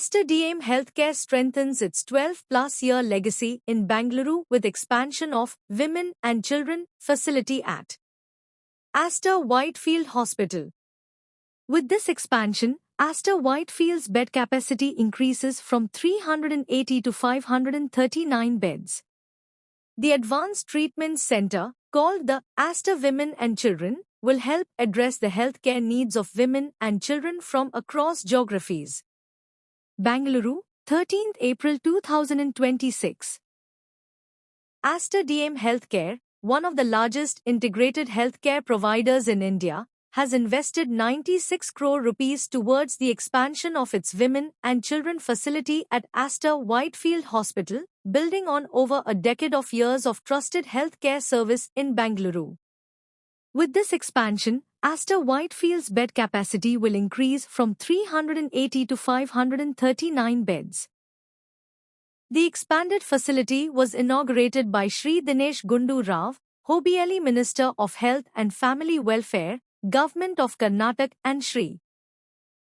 Aster DM Healthcare strengthens its 12-plus year legacy in Bengaluru with expansion of Women and Children facility at Aster Whitefield Hospital. With this expansion, Aster Whitefield's bed capacity increases from 380 to 539 beds. The Advanced Treatment Center, called the Aster Women and Children, will help address the healthcare needs of women and children from across geographies. Bengaluru, 13th April 2026. Aster DM Healthcare, one of the largest integrated healthcare providers in India, has invested 96 crore rupees towards the expansion of its women and children facility at Aster Whitefield Hospital, building on over a decade of years of trusted healthcare service in Bengaluru. With this expansion, Aster Whitefield's bed capacity will increase from 380 to 539 beds. The expanded facility was inaugurated by Shri Dinesh Gundu Rao, Hobbielli Minister of Health and Family Welfare, Government of Karnataka, and Shri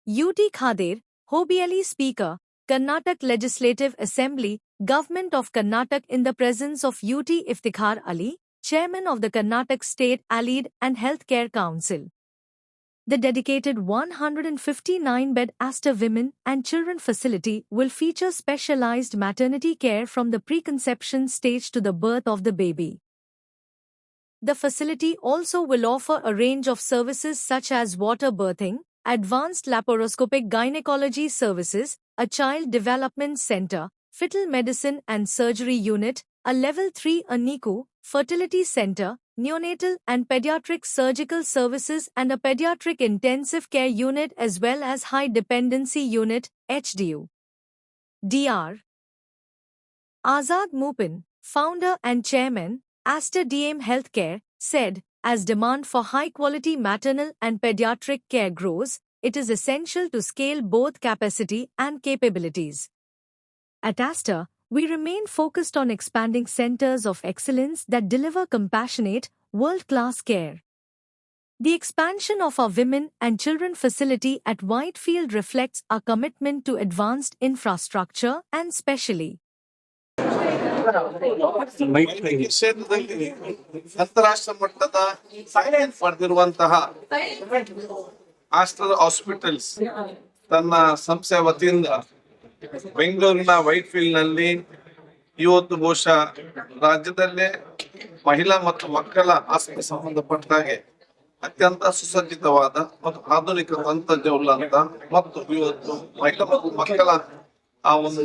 U.T. Khader, Hobbielli Speaker, Karnataka Legislative Assembly, Government of Karnataka, in the presence of U.T. Iftikhar Ali, Chairman of the Karnataka State Allied and Healthcare Council. The dedicated 159-bed Aster Women and Children facility will feature specialized maternity care from the preconception stage to the birth of the baby. The facility also will offer a range of services such as water birthing, advanced laparoscopic gynecology services, a child development center, fetal medicine and surgery unit, a level 3 NICU, fertility center, neonatal and pediatric surgical services and a pediatric intensive care unit as well as high dependency unit, HDU. Dr. Azad Mupin, founder and chairman, Aster DM Healthcare, said, as demand for high-quality maternal and pediatric care grows, it is essential to scale both capacity and capabilities. At Aster, we remain focused on expanding centers of excellence that deliver compassionate, world-class care. The expansion of our women and children facility at Whitefield reflects our commitment to advanced infrastructure and specially ಕ್ಷೇತ್ರದಲ್ಲಿ ಅಂತಾರಾಷ್ಟ್ರೀಯ ಮಟ್ಟದ ಪಡೆದಿರುವಂತಹ Aster hospitals ತನ್ನ ಸಂಸ್ಥೆಯ ವತಿಯಿಂದ ಬೆಂಗಳೂರಿನ ವೈಟ್ಫೀಲ್ಡ್ ನಲ್ಲಿ ಇವತ್ತು ಬಹುಶಃ ರಾಜ್ಯದಲ್ಲೇ ಮಹಿಳಾ ಮತ್ತು ಮಕ್ಕಳ ಆಸ್ಪತ್ರೆ ಸಂಬಂಧಪಟ್ಟ ಹಾಗೆ ಅತ್ಯಂತ ಸುಸಜ್ಜಿತವಾದ ಮತ್ತು ಆಧುನಿಕ ತಂತ್ರಜ್ಞಾನವುಳ್ಳಂತ ಮತ್ತು ಇವತ್ತು ಮಹಿಳಾ ಮತ್ತು ಮಕ್ಕಳ ಆ ಒಂದು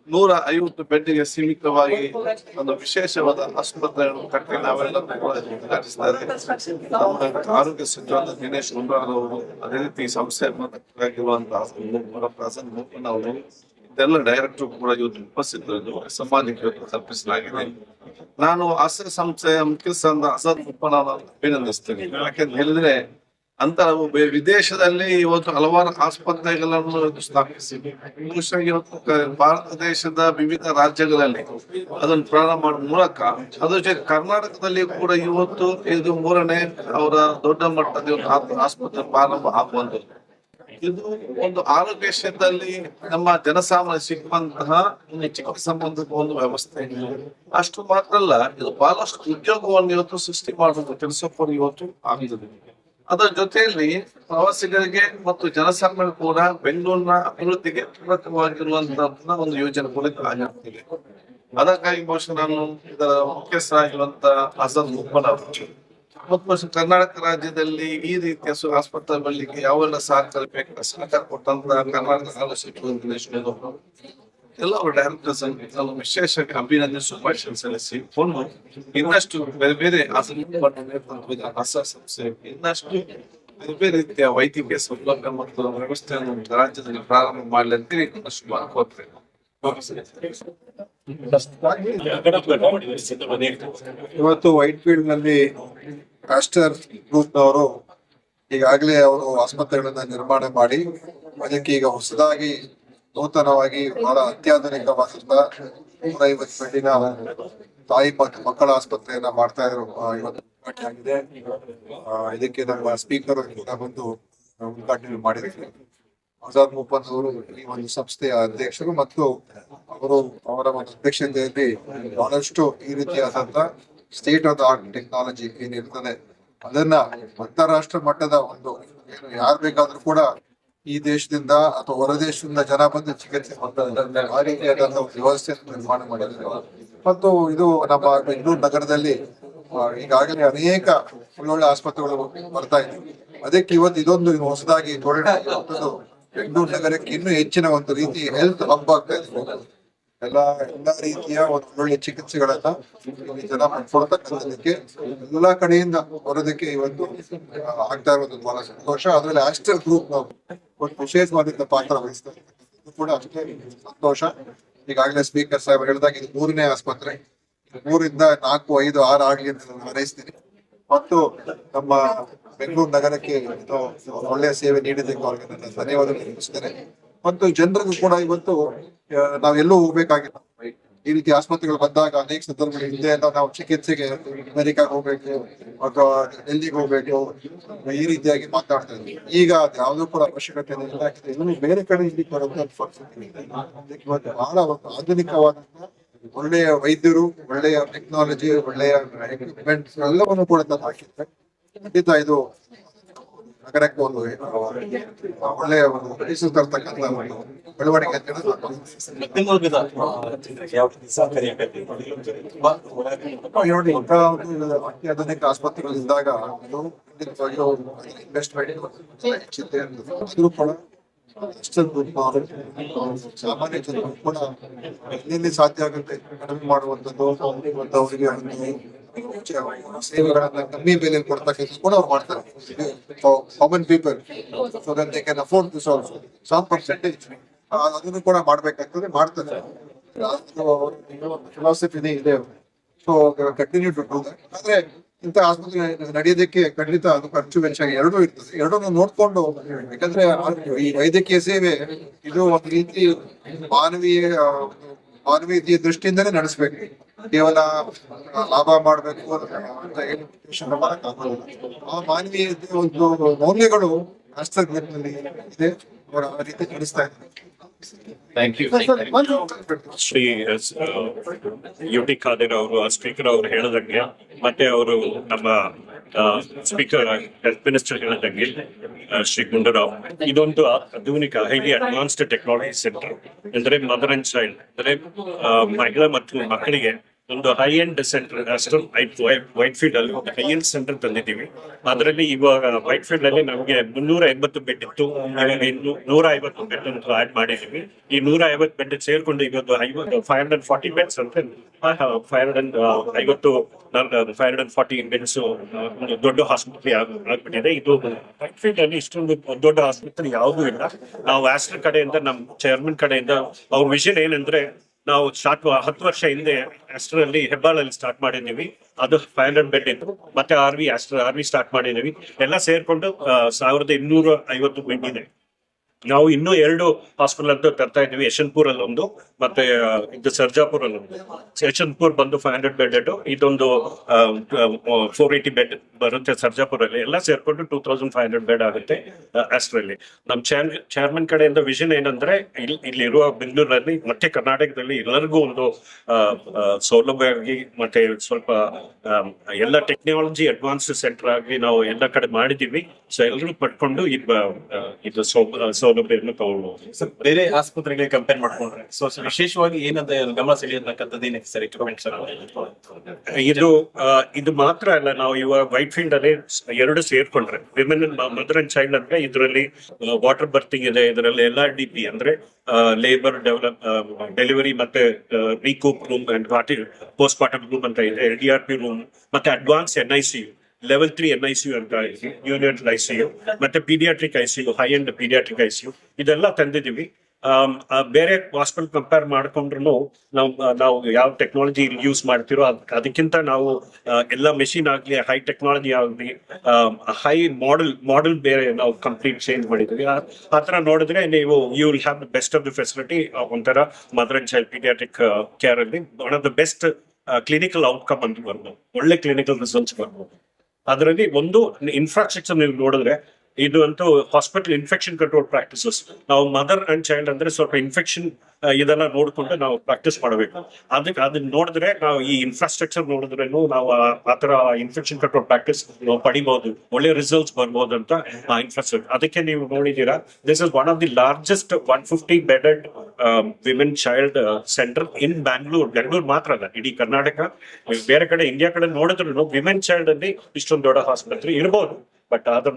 150 ಬೆಡ್ಗೆ ಸೀಮಿತವಾಗಿ ಒಂದು ವಿಶೇಷವಾದ ಆಸ್ಪತ್ರೆಯನ್ನು ಕಟ್ಟಿ ನಾವೆಲ್ಲ ಉದ್ಘಾಟಿಸಿದ್ದಾರೆ. ಆರೋಗ್ಯ ಸಚಿವರಾದ ದಿನೇಶ್ ಗುಂಡೂರಾವ್ ಅವರು, ಅದೇ ರೀತಿ ಸಂಸ್ಥೆ ಆಗಿರುವಂತಹ ಪ್ರಸನ್ನ ಮೋಹನ್ ಅವರು, ಇದೆಲ್ಲ ಡೈರೆಕ್ಟರ್ ಕೂಡ ಇವತ್ತು ಉಪಸ್ಥಿತರಿದ್ದು ಸಮಾಜಕ್ಕೆ ಇವತ್ತು ತಪ್ಪಿಸಲಾಗಿದೆ. ನಾನು ಆಸ್ಟರ್ ಸಂಸ್ಥೆಯ ಮುಖ್ಯಸ್ಥರಾದ ಅಜಾದ್ ಮುಪ್ಪನ್ ಅವರನ್ನು ಅಭಿನಂದಿಸ್ತೇನೆ. ಯಾಕೆಂತ ಹೇಳಿದ್ರೆ ಅಂತ ನಾವು ವಿದೇಶದಲ್ಲಿ ಇವತ್ತು ಹಲವಾರು ಆಸ್ಪತ್ರೆಗಳನ್ನು ಸ್ಥಾಪಿಸಿ ಬಹುಶಃ ಇವತ್ತು ಭಾರತ ದೇಶದ ವಿವಿಧ ರಾಜ್ಯಗಳಲ್ಲಿ ಅದನ್ನು ಪ್ರಾರಂಭ ಮಾಡುವ ಮೂಲಕ ಅದ್ರ ಜೊತೆ ಕರ್ನಾಟಕದಲ್ಲಿ ಕೂಡ ಇವತ್ತು ಇದು 3ನೇ ಅವರ ದೊಡ್ಡ ಮಟ್ಟದ ಆಸ್ಪತ್ರೆ ಪ್ರಾರಂಭ ಆಗುವಂಥದ್ದು. ಇದು ಒಂದು ಆರೋಗ್ಯ ಕ್ಷೇತ್ರದಲ್ಲಿ ನಮ್ಮ ಜನಸಾಮಾನ್ಯ ಸಿಗುವಂತಹ ಒಂದು ಚಿಕಿತ್ಸೆ ಸಂಬಂಧದ ಒಂದು ವ್ಯವಸ್ಥೆ. ಅಷ್ಟು ಮಾತ್ರ ಅಲ್ಲ, ಇದು ಬಹಳಷ್ಟು ಉದ್ಯೋಗವನ್ನು ಇವತ್ತು ಸೃಷ್ಟಿ ಮಾಡುವಂತ ಕೆಲಸ ಕೂಡ ಇವತ್ತು ಆಗಿದೆ. ಅದರ ಜೊತೆಯಲ್ಲಿ ಪ್ರವಾಸಿಗರಿಗೆ ಮತ್ತು ಜನಸಾಮಾನ್ಯರು ಕೂಡ ಬೆಂಗಳೂರಿನ ಅಭಿವೃದ್ಧಿಗೆ ಪೂರಕವಾಗಿರುವಂತಹ ಒಂದು ಯೋಜನೆ ಕೂಡ ಆಗಿರುತ್ತದೆ. ಅದಕ್ಕಾಗಿ ಬಹುಶಃ ನಾನು ಇದರ ಮುಖ್ಯಸ್ಥರಾಗಿರುವಂತ ಆಜಾದ್ ಮುಪ್ಪನ್ ಅವರು ಮತ್ತು ಕರ್ನಾಟಕ ರಾಜ್ಯದಲ್ಲಿ ಈ ರೀತಿಯ ಆಸ್ಪತ್ರೆ ಬರಲಿಕ್ಕೆ ಯಾವೆಲ್ಲ ಸಹಕಾರ ಬೇಕು ಸಹಕಾರ ಕೊಟ್ಟಂತ ಕರ್ನಾಟಕ ಆರೋಗ್ಯ ಸಚಿವರು ದಿನೇಶ್ ಗುಂಡೂರಾವ್ ಎಲ್ಲ ಅವರು ಡೈರೆಕ್ಟರ್ಸ್ ಅನ್ನು ವಿಶೇಷವಾಗಿ ಅಭಿನಂದನೆ ಶುಭಾಶಯ ಸಲ್ಲಿಸಿ ಕೊಂಡು ಇನ್ನಷ್ಟು ಬೇರೆ ಬೇರೆ ಹೊಸ ಸಂಸ್ಥೆ ಇನ್ನಷ್ಟು ಬೇರೆ ಬೇರೆ ರೀತಿಯ ವೈದ್ಯಕೀಯ ಸೌಲಭ್ಯ ಮತ್ತು ವ್ಯವಸ್ಥೆಯನ್ನು ರಾಜ್ಯದಲ್ಲಿ ಪ್ರಾರಂಭ ಮಾಡಲಿ ಅಂತ ಶುಭ ಕೋರ್ತೇನೆ. ಇವತ್ತು ವೈಟ್ಫೀಲ್ಡ್ ನಲ್ಲಿ ಆಸ್ಟರ್ ಗ್ರೂಪ್ ನವರು ಈಗಾಗಲೇ ಅವರು ಆಸ್ಪತ್ರೆಗಳನ್ನ ನಿರ್ಮಾಣ ಮಾಡಿ ಅದಕ್ಕೆ ಈಗ ಹೊಸದಾಗಿ ನೂತನವಾಗಿ ಬಹಳ ಅತ್ಯಾಧುನಿಕವಾದಂತಹ 150 ಬೆಡ್ಡಿನ ತಾಯಿ ಮತ್ತು ಮಕ್ಕಳ ಆಸ್ಪತ್ರೆಯನ್ನ ಮಾಡ್ತಾ ಇದ್ರು. ಇವತ್ತು ಉದ್ಘಾಟನೆ ಆಗಿದೆ. ಇದಕ್ಕೆ ನಮ್ಮ ಸ್ಪೀಕರ್ ಕೂಡ ಬಂದು ಉದ್ಘಾಟನೆ ಮಾಡಿದ್ರು. ಆಜಾದ್ ಮುಪ್ಪನ್ ಅವರು ಈ ಒಂದು ಸಂಸ್ಥೆಯ ಅಧ್ಯಕ್ಷರು ಮತ್ತು ಅವರ ಒಂದು ಅಧ್ಯಕ್ಷತೆಯಲ್ಲಿ ಬಹಳಷ್ಟು ಈ ರೀತಿಯಾದಂತ state of the art technology ಏನಿರ್ತದೆ ಅದನ್ನ ಅಂತಾರಾಷ್ಟ್ರ ಮಟ್ಟದ ಒಂದು ಯಾರು ಬೇಕಾದ್ರೂ ಕೂಡ ಈ ದೇಶದಿಂದ ಅಥವಾ ಹೊರ ದೇಶದಿಂದ ಜನ ಬಂದು ಚಿಕಿತ್ಸೆ ಹೊಂದಬಹುದು ಆ ರೀತಿಯಾದಂತಹ ಒಂದು ವ್ಯವಸ್ಥೆಯನ್ನು ನಿರ್ಮಾಣ ಮಾಡಿದ್ದಾರೆ. ಮತ್ತು ಇದು ನಮ್ಮ ಬೆಂಗಳೂರು ನಗರದಲ್ಲಿ ಈಗಾಗಲೇ ಅನೇಕ ಒಳ್ಳೊಳ್ಳೆ ಆಸ್ಪತ್ರೆಗಳು ಬರ್ತಾ ಇದೆ. ಅದಕ್ಕೆ ಇವತ್ತು ಇದೊಂದು ಹೊಸದಾಗಿ ಬೆಂಗಳೂರು ನಗರಕ್ಕೆ ಇನ್ನೂ ಹೆಚ್ಚಿನ ಒಂದು ರೀತಿ ಹೆಲ್ತ್ ಹಬ್ ಆಗ್ತಾ ಇದೆ. ಎಲ್ಲಾ ರೀತಿಯ ಒಂದು ಒಳ್ಳೆ ಚಿಕಿತ್ಸೆಗಳನ್ನ ಜನ ಪಡ್ಕೊಳ್ತಕ್ಕಂಥದಕ್ಕೆ ಎಲ್ಲಾ ಕಡೆಯಿಂದ ಬರೋದಕ್ಕೆ ಇವತ್ತು ಆಗ್ತಾ ಇರೋದು ಬಹಳ ಸಂತೋಷ. ಅದ್ರಲ್ಲಿ ಆಸ್ಟರ್ ಗ್ರೂಪ್ ನಾವು ಒಂದು ವಿಶೇಷವಾದಂತ ಪಾತ್ರ ವಹಿಸ್ತಾರೆ, ಕೂಡ ಅಷ್ಟೇ ಸಂತೋಷ. ಈಗಾಗಲೇ ಸ್ಪೀಕರ್ ಸಾಹೇಬ್ ಹೇಳಿದಾಗ ಇದು 3ನೇ ಆಸ್ಪತ್ರೆ, 3ರಿಂದ 4, 5, 6 ಆಗ್ಲಿ ಅಂತ ನಾನು ಹಾರೈಸ್ತೀನಿ. ಮತ್ತು ನಮ್ಮ ಬೆಂಗಳೂರು ನಗರಕ್ಕೆ ಒಳ್ಳೆಯ ಸೇವೆ ನೀಡಿದ್ದಕ್ಕೆ ಅವರಿಗೆ ನನ್ನ ಧನ್ಯವಾದ ತಿಳಿಸ್ತೇನೆ. ಮತ್ತು ಜನರಿಗೂ ಕೂಡ ಇವತ್ತು ನಾವೆಲ್ಲೂ ಹೋಗ್ಬೇಕಾಗಿಲ್ಲ. ಈ ರೀತಿ ಆಸ್ಪತ್ರೆಗಳು ಬಂದಾಗ ಅನೇಕ ಸಂದರ್ಭಗಳು ಹಿಂದೆ ನಾವು ಚಿಕಿತ್ಸೆಗೆ ಅಮೆರಿಕಾಗೆ ಹೋಗ್ಬೇಕು ಅಥವಾ ಡೆಲ್ಲಿಗೆ ಹೋಗ್ಬೇಕು ಈ ರೀತಿಯಾಗಿ ಮಾತಾಡ್ತಾ ಇದ್ವಿ. ಈಗ ಯಾವುದೂ ಕೂಡ ಅವಶ್ಯಕತೆ ಇಲ್ಲ. ಬೇರೆ ಕಡೆ ಇಲ್ಲಿ ಇವತ್ತು ಬಹಳ ಒಂದು ಆಧುನಿಕವಾದಂತಹ ಒಳ್ಳೆಯ ವೈದ್ಯರು, ಒಳ್ಳೆಯ ಟೆಕ್ನಾಲಜಿ, ಒಳ್ಳೆಯ ಎಕ್ವಿಪ್ಮೆಂಟ್ ಎಲ್ಲವನ್ನು ಕೂಡ ತಂದು ಹಾಕಿದ್ದಾರೆ. ಖಂಡಿತ ಇದು ನಗರಕ್ಕೆ ಒಂದು ಒಳ್ಳೆಯ ಒಂದು ತರ್ತಕ್ಕಂಥ ಒಂದು ಬೆಳವಣಿಗೆ ಅಂತ ಹೇಳಿ ಅತ್ಯಾಧುನಿಕ ಆಸ್ಪತ್ರೆಗಳಿದ್ದಾಗ ಇನ್ವೆಸ್ಟ್ಮೆಂಟ್ ಕೂಡ ಸಾಮಾನ್ಯ ಜನರು ಕೂಡ ಎಲ್ಲಿ ಸಾಧ್ಯ ಆಗುತ್ತೆ ಕಡಿಮೆ ಮಾಡುವಂಥದ್ದು ಮತ್ತು ಅವರಿಗೆ ಸೇವೆಗಳನ್ನ ಕಮ್ಮಿ ಬೆಲೆಯಲ್ಲಿ ಕೊಡ್ತಕ್ಕಂಥ ಕೂಡ ಅವ್ರು ಮಾಡ್ತಾರೆ. Common people so that they can afford this also some percentage ಅದನ್ನು ಕೂಡ ಮಾಡ್ಬೇಕಾಗ್ತದೆ, ಮಾಡ್ತಾರೆ. ಫಿಲಾಸಫಿ ಇದೆ. So continue to do that. ಆದ್ರೆ ಇಂಥ ಆಸ್ಪತ್ರೆ ನಡೆಯೋದಕ್ಕೆ ಖಂಡಿತ ಅದು ಖರ್ಚು ವೆಚ್ಚ ಎರಡೂ ಇರ್ತದೆ. ಎರಡನ್ನೂ ನೋಡ್ಕೊಂಡು, ಯಾಕಂದ್ರೆ ಈ ವೈದ್ಯಕೀಯ ಸೇವೆ ಇದು ಒಂದು ರೀತಿ ಮಾನವೀಯ ದೃಷ್ಟಿಯಿಂದಲೇ ನಡೆಸ್ಬೇಕು. ಕೇವಲ ಲಾಭ ಮಾಡ್ಬೇಕು ಅಂತ ಆ ಮಾನವೀಯ ಒಂದು ಮೌಲ್ಯಗಳು ರಾಷ್ಟ್ರದಲ್ಲಿ ಇದೆ, ಅವರ ಆ ರೀತಿ ನಡೆಸ್ತಾ ಇದ್ದಾರೆ. ಶ್ರೀ ಯುಟಿ ಖಾದರ್ ಅವರು ಸ್ಪೀಕರ್ ಅವರು ಹೇಳಿದಂಗೆ, ಮತ್ತೆ ಅವರು ನಮ್ಮ ಸ್ಪೀಕರ್ ಹೆಲ್ತ್ ಮಿನಿಸ್ಟರ್ ಹೇಳಿದಂಗೆ ಶ್ರೀ ಗುಂಡೂರಾವ್, ಇದೊಂದು ಆಧುನಿಕ ಹೈಲಿ ಅಡ್ವಾನ್ಸ್ಡ್ ಟೆಕ್ನಾಲಜಿ ಸೆಂಟರ್. ಅಂದ್ರೆ ಮದರ್ ಅಂಡ್ ಚೈಲ್ಡ್, ಅಂದ್ರೆ ಮಹಿಳಾ ಮತ್ತು ಮಕ್ಕಳಿಗೆ ಒಂದು high end centre white field ಅಲ್ಲಿ ಒಂದು ಹೈ ಎಂಡ್ ಸೆಂಟರ್ ತಂದಿದ್ದೀವಿ. ಅದರಲ್ಲಿ ಇವಾಗ ವೈಟ್ ಫೀಲ್ಡ್ ಅಲ್ಲಿ ನಮಗೆ 350 ಬೆಡ್ ಇತ್ತು, ಇವಾಗ 150 ಬೆಡ್ ಅಂತ ಆಡ್ ಮಾಡಿದೀವಿ. ಈ 150 ಬೆಡ್ ಸೇರ್ಕೊಂಡು ಇವತ್ತು 540 ಬೆಡ್ಸ್ ಅಂತ 540 ಬೆಡ್ಸ್ ಒಂದು ದೊಡ್ಡ ಆಸ್ಪತ್ರೆ ಆಗ್ಬಿಟ್ಟಿದೆ. ಇದು ವೈಟ್ ಫೀಲ್ಡ್ ಅಲ್ಲಿ ಇಷ್ಟೊಂದು ದೊಡ್ಡ ಆಸ್ಪತ್ರೆ ಯಾವುದೂ ಇಲ್ಲ. ನಾವು ಆಸ್ಟರ್ ಕಡೆಯಿಂದ, ನಮ್ಮ ಚೇರ್ಮನ್ ಕಡೆಯಿಂದ ಅವ್ರ ವಿಷನ್ ಏನಂದ್ರೆ, ನಾವು 10 ವರ್ಷ ಹಿಂದೆ ಆಸ್ಟರ್ ಅಲ್ಲಿ ಹೆಬ್ಬಾಳಲ್ಲಿ ಸ್ಟಾರ್ಟ್ ಮಾಡಿದೀವಿ. ಅದು 500 ಬೆಡ್ ಇತ್ತು. ಮತ್ತೆ ಆರ್ವಿ ಸ್ಟಾರ್ಟ್ ಮಾಡಿದೀವಿ. ಎಲ್ಲ ಸೇರ್ಕೊಂಡು 1250 ಬೆಡ್ ಇದೆ. ನಾವು ಇನ್ನೂ 2 ಹಾಸ್ಪಿಟಲ್ ಅಂತ ತರ್ತಾ ಇದ್ದೀವಿ. ಯಶವಂತಪುರ ಅಲ್ಲಿ ಒಂದು, ಮತ್ತೆ ಇದು ಸರ್ಜಾಪುರ ಅಲ್ಲಿ ಒಂದು. ಯಶವಂತಪುರ ಬಂದು 500 ಬೆಡ್, ಇದೊಂದು 480 ಬೆಡ್ ಬರುತ್ತೆ ಸರ್ಜಾಪುರಲ್ಲಿ. ಎಲ್ಲ ಸೇರ್ಕೊಂಡು 2500 ಬೆಡ್ ಆಗುತ್ತೆ ಅಷ್ಟರಲ್ಲಿ. ನಮ್ಮ ಚೇರ್ಮನ್ ಕಡೆಯಿಂದ ವಿಷನ್ ಏನಂದ್ರೆ, ಇಲ್ಲಿರುವ ಬೆಂಗಳೂರಲ್ಲಿ ಮತ್ತೆ ಕರ್ನಾಟಕದಲ್ಲಿ ಎಲ್ಲರಿಗೂ ಒಂದು ಸೌಲಭ್ಯ ಆಗಿ, ಮತ್ತೆ ಸ್ವಲ್ಪ ಎಲ್ಲ ಟೆಕ್ನಾಲಜಿ ಅಡ್ವಾನ್ಸ್ಡ್ ಸೆಂಟರ್ ಆಗಿ ನಾವು ಎಲ್ಲ ಕಡೆ ಮಾಡಿದೀವಿ. ಸೊ ಎಲ್ಲರೂ ಪಡ್ಕೊಂಡು ಇದು ಸೌಲಭ್ಯವನ್ನು ತಗೊಳ್ಬಹುದು. ಬೇರೆ ಆಸ್ಪತ್ರೆಗಳಿಗೆ ಕಂಪೇರ್ ಮಾಡ್ಕೊಂಡ್ರೆ ಸೊ ವಿಶೇಷವಾಗಿ ಏನಂತ ಗಮನ ಸೆಳೆಯತಕ್ಕಂಥದ್ದು ಏನಕ್ಕೆ ಸರ್ ಎಕ್ವಿಪ್ಮೆಂಟ್ ಸರ್? ಇದು ಮಾತ್ರ ಅಲ್ಲ, ನಾವು ಇವಾಗ ವೈಟ್ ಫೀಲ್ಡ್ ಅಲ್ಲಿ 2 ಸೇರ್ಕೊಂಡ್ರೆ ವಿಮೆನ್ ಮದರ್ ಅಂಡ್ ಚೈಲ್ಡ್ ಅಂದ್ರೆ ಇದರಲ್ಲಿ ವಾಟರ್ ಬರ್ತಿಂಗ್ ಇದೆ, ಇದರಲ್ಲಿ LRDP ಅಂದ್ರೆ ಲೇಬರ್ ಡೆಲಿವರಿ ಮತ್ತೆ recoup room and post mortem room ಅಂತ ಇದೆ, LDRP ರೂಮ್, ಮತ್ತೆ ಅಡ್ವಾನ್ಸ್ NICU Level 3 NICU ಅಂತ ಯೂನಿಟ್ ICU, ಮತ್ತೆ paediatric ICU, high end paediatric ICU ಇದೆಲ್ಲ ತಂದಿದ್ದೀವಿ. ಬೇರೆ ಹಾಸ್ಪಿಟಲ್ ಕಂಪೇರ್ ಮಾಡ್ಕೊಂಡ್ರು ನಾವು ಯಾವ ಟೆಕ್ನಾಲಜಿ ಯೂಸ್ ಮಾಡ್ತಿರೋ ಅದಕ್ಕಿಂತ ನಾವು ಎಲ್ಲ ಮೆಷಿನ್ ಆಗ್ಲಿ, ಹೈ ಟೆಕ್ನಾಲಜಿ ಆಗ್ಲಿ, ಹೈ ಮಾಡೆಲ್ ಬೇರೆ ನಾವು ಕಂಪ್ಲೀಟ್ ಚೇಂಜ್ ಮಾಡಿದ್ವಿ. ಆ ತರ ನೋಡಿದ್ರೆ ನೀವು you will have the best of the facility. ಒಂಥರ mother and child paediatric care ಅಲ್ಲಿ one of the best clinical outcome ಅಂತ ಬರ್ಬೋದು, ಒಳ್ಳೆ ಕ್ಲಿನಿಕಲ್ ರಿಸಲ್ಟ್ಸ್ ಬರ್ಬೋದು. ಅದರಲ್ಲಿ ಒಂದು ಇನ್ಫ್ರಾಸ್ಟ್ರಕ್ಚರ್ ನೀವು ನೋಡಿದ್ರೆ ಇದು ಅಂತೂ ಹಾಸ್ಪಿಟಲ್ ಇನ್ಫೆಕ್ಷನ್ ಕಂಟ್ರೋಲ್ ಪ್ರಾಕ್ಟೀಸಸ್. ನಾವು ಮದರ್ ಅಂಡ್ ಚೈಲ್ಡ್ ಅಂದ್ರೆ ಸ್ವಲ್ಪ ಇನ್ಫೆಕ್ಷನ್ ಇದೆಲ್ಲ ನೋಡ್ಕೊಂಡು ನಾವು ಪ್ರಾಕ್ಟೀಸ್ ಮಾಡಬೇಕು. ಅದನ್ನ ನೋಡಿದ್ರೆ ನಾವು ಈ ಇನ್ಫ್ರಾಸ್ಟ್ರಕ್ಚರ್ ನೋಡಿದ್ರೇನು ನಾವು ಆ ತರ ಇನ್ಫೆಕ್ಷನ್ ಕಂಟ್ರೋಲ್ ಪ್ರಾಕ್ಟೀಸ್ ಪಡಿಬಹುದು, ಒಳ್ಳೆ ರಿಸಲ್ಟ್ಸ್ ಬರ್ಬೋದು ಅಂತ ಆ ಇನ್ಫ್ರಾಸ್ಟ್ರಕ್ಚರ್. ಅದಕ್ಕೆ ನೀವು ನೋಡಿದೀರಾ, this is one of the largest 150 bedded women child centre in Bengaluru ಮಾತ್ರ ಅಲ್ಲ, ಇಡೀ ಕರ್ನಾಟಕ. ಬೇರೆ ಕಡೆ ಇಂಡಿಯಾ ಕಡೆ ನೋಡಿದ್ರು ವಿಮೆನ್ ಚೈಲ್ಡ್ ಅಲ್ಲಿ ಇಷ್ಟೊಂದು ದೊಡ್ಡ ಆಸ್ಪತ್ರೆ ಇರ್ಬೋದು, ಬಟ್ ಅದನ್ನ